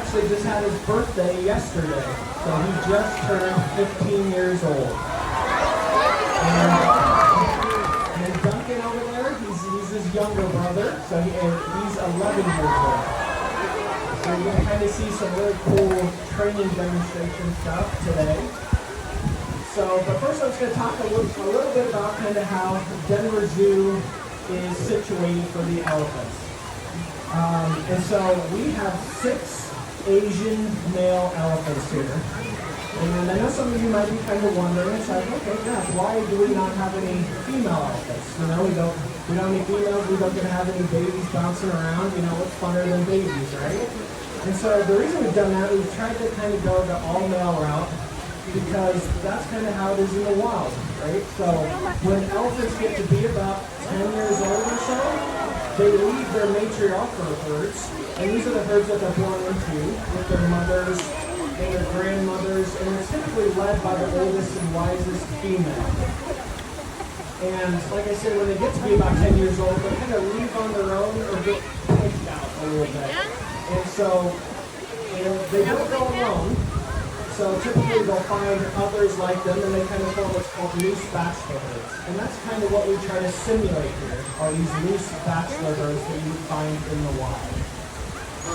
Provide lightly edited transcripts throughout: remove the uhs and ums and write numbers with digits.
actually just had his birthday yesterday. So he just turned 15 years old. And Duncan over there, he's his younger brother, so he's 11 years old. So you're going to kind of see some really cool training demonstration stuff today. So, but first I'm just going to talk a little bit about kind of how Denver Zoo is situated for the elephants. And so we have 6 Asian male elephants here. And I know some of you might be kind of wondering, it's like, okay, gosh, why do we not have any female elephants? You know, we don't have any females, we don't get to have any babies bouncing around, you know, what's funner than babies, right? And so the reason we've done that, we've tried to kind of go the all-male route because that's kind of how it is in the wild, right? So when elephants get to be about 10 years old or so, they leave their matriarchal herds, and these are the herds that they're born into with their mothers and their grandmothers, and it's typically led by the oldest and wisest female. And like I said, when they get to be about 10 years old, they kind of leave on their own or get pushed out a little bit. And so, you know, they don't go alone. So typically they'll find others like them, and they kind of form what's called loose bachelor herds. And that's kind of what we try to simulate here, are these loose bachelor herds that you find in the wild.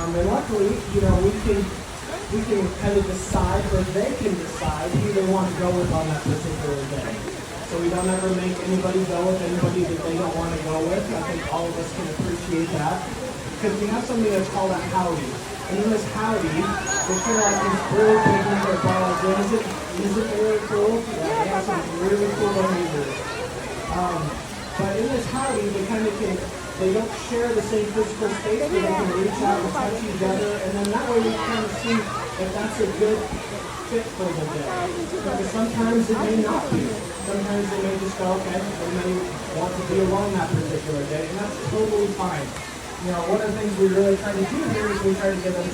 And luckily, you know, we can kind of decide, or they can decide who they want to go with on that particular day. So we don't ever make anybody go with anybody that they don't want to go with. I think all of us can appreciate that. Because we have something that's called a howdy. And in this howdy, they kind of like these really big with their balls. Is it really cool? Yeah, they have some really cool behaviors. But in this howdy, they kind of they don't share the same physical space, but they can reach out and touch each other, and then that way we kind of see if that's a good fit for the day. Because sometimes it may not be. Sometimes they may just go, okay, they may want to be alone that particular day, and that's totally fine. You know, one of the things we really try to do here is we try to give them